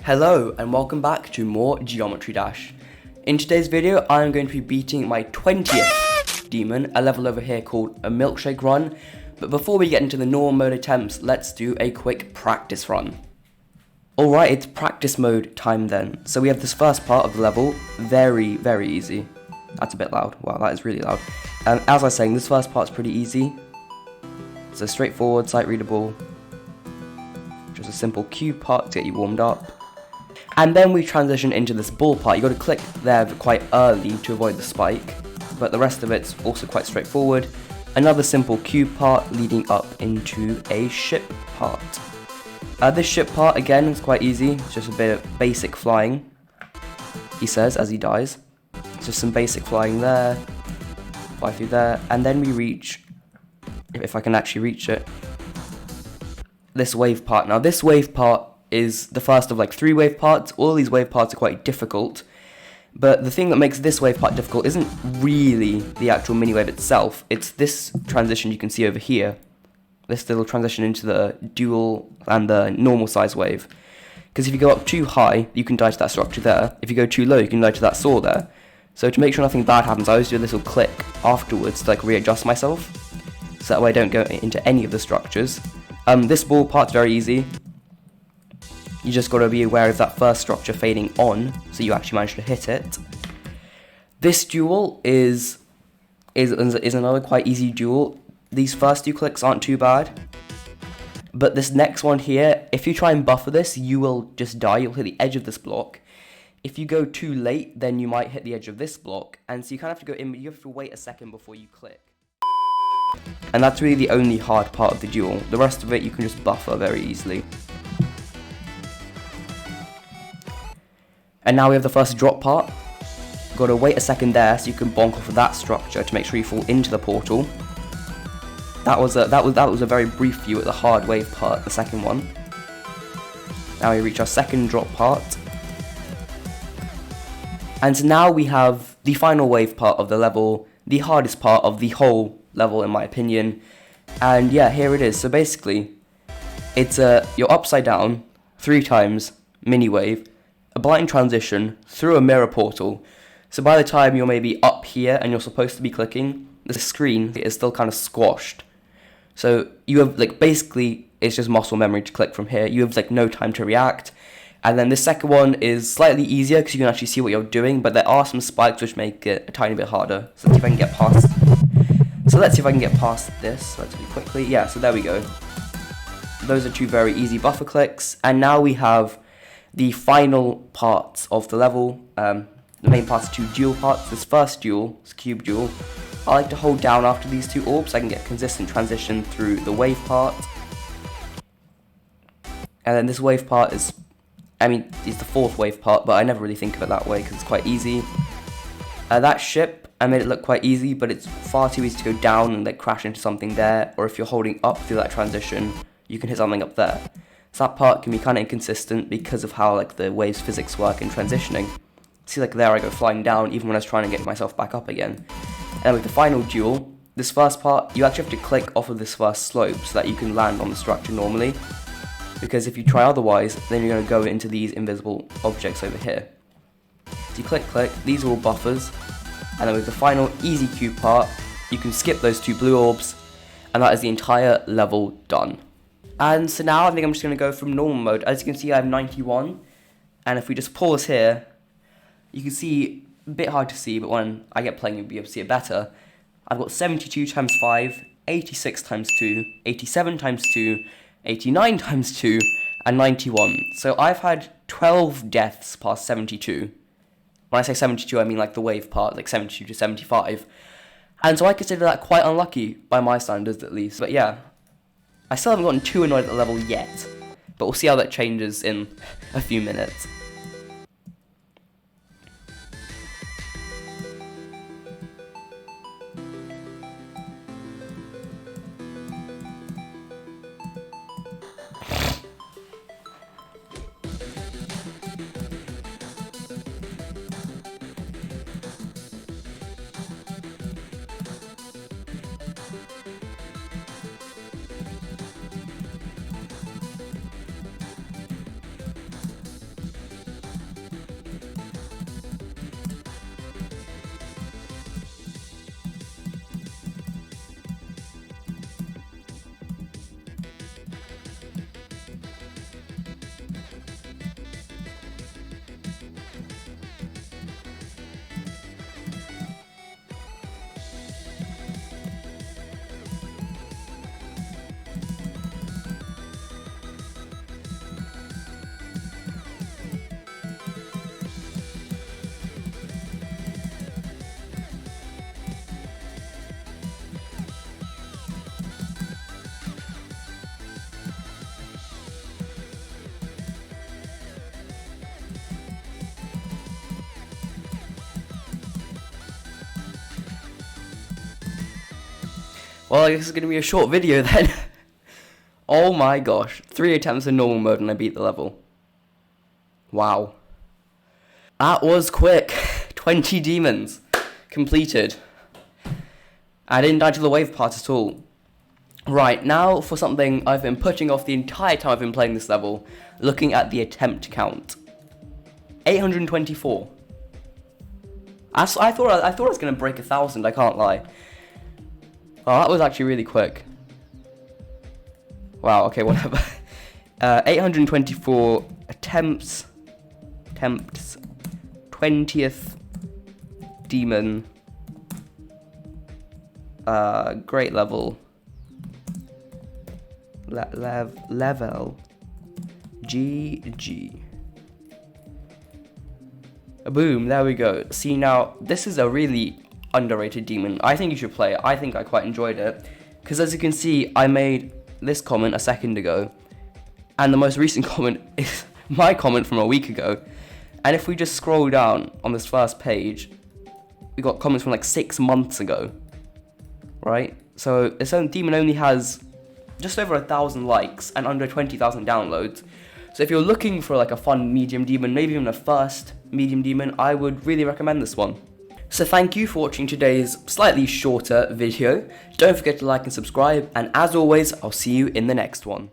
Hello and welcome back to more Geometry Dash. In today's video I am going to be beating my 20th demon, a level over here called a Milkshake Run. But before we get into the normal mode attempts, let's do a quick practice run. Alright, it's practice mode time then. So we have this first part of the level, very easy. That's a bit loud, wow that is really loud. As I was saying, this first part's pretty easy. So straightforward, sight readable. Just a simple cue part to get you warmed up. And then we transition into this ball part. You got to click there quite early to avoid the spike, but the rest of it's also quite straightforward. Another simple cue part leading up into a ship part. This ship part again is quite easy. It's just a bit of basic flying, he says as he dies. It's just some basic flying there, fly through there, and then we reach, if I can actually reach it, this wave part. Now this wave part is the first of like 3 wave parts. All these wave parts are quite difficult, but the thing that makes this wave part difficult isn't really the actual mini wave itself, it's this transition you can see over here, this little transition into the dual and the normal size wave. Because if you go up too high, you can die to that structure there. If you go too low, you can die to that saw there. So to make sure nothing bad happens, I always do a little click afterwards to like readjust myself, so that way I don't go into any of the structures. This ball part's very easy. You just got to be aware of that first structure fading on, so you actually manage to hit it. This duel is another quite easy duel. These first 2 clicks aren't too bad, but this next one here, if you try and buffer this, you will just die. You'll hit the edge of this block. If you go too late, then you might hit the edge of this block, and so you kind of have to go in, but you have to wait a second before you click. And that's really the only hard part of the duel. The rest of it you can just buffer very easily. And now we have the first drop part. Got to wait a second there so you can bonk off of that structure to make sure you fall into the portal. That was a very brief view at the hard wave part, the second one. Now we reach our second drop part. And so now we have the final wave part of the level, the hardest part of the whole level in my opinion. And yeah, here it is. So basically, it's you're upside down 3 times, mini wave, a blind transition through a mirror portal. So by the time you're maybe up here and you're supposed to be clicking, the screen is still kind of squashed. So you have like basically it's just muscle memory to click from here. You have like no time to react. And then the second one is slightly easier because you can actually see what you're doing, but there are some spikes which make it a tiny bit harder. So let's see if I can get past. This relatively quickly. Yeah, so there we go. Those are 2 very easy buffer clicks, and now we have the final parts of the level. The main parts are 2 dual parts. This first duel, this cube duel, I like to hold down after these 2 orbs so I can get consistent transition through the wave part. And then this wave part is the 4th wave part, but I never really think of it that way because it's quite easy. That ship, I made it look quite easy, but it's far too easy to go down and like crash into something there, or if you're holding up through that transition, you can hit something up there. So that part can be kind of inconsistent because of how like the waves physics work in transitioning. See, like there I go flying down even when I was trying to get myself back up again. And with the final duel, this first part, you actually have to click off of this first slope so that you can land on the structure normally. Because if you try otherwise, then you're going to go into these invisible objects over here. So you click, these are all buffers. And then with the final easy cube part, you can skip those 2 blue orbs, and that is the entire level done. And so now I think I'm just going to go from normal mode. As you can see, I have 91, and if we just pause here, you can see, a bit hard to see, but when I get playing you'll be able to see it better. I've got 72 times 5, 86 times 2, 87 times 2, 89 times 2, and 91. So I've had 12 deaths past 72. When I say 72, I mean like the wave part, like 72 to 75. And so I consider that quite unlucky, by my standards at least. But yeah, I still haven't gotten too annoyed at the level yet, but we'll see how that changes in a few minutes. Well, I guess it's going to be a short video then. Oh my gosh, 3 attempts in normal mode and I beat the level. Wow. That was quick. 20 demons completed. I didn't die to the wave part at all. Right, now for something I've been putting off the entire time I've been playing this level, looking at the attempt count. 824. I thought I was going to break 1,000, I can't lie. Oh, that was actually really quick. Wow, okay, whatever. 824 attempts, 20th demon, great level, level, GG. Boom, there we go. See, now, this is a really underrated demon. I think you should play it. I think I quite enjoyed it. Because as you can see, I made this comment a second ago. And the most recent comment is my comment from a week ago. And if we just scroll down on this first page, we got comments from like 6 months ago. Right? So this demon only has just over 1,000 likes and under 20,000 downloads. So if you're looking for like a fun medium demon, maybe even a first medium demon, I would really recommend this one. So thank you for watching today's slightly shorter video. Don't forget to like and subscribe, and as always, I'll see you in the next one.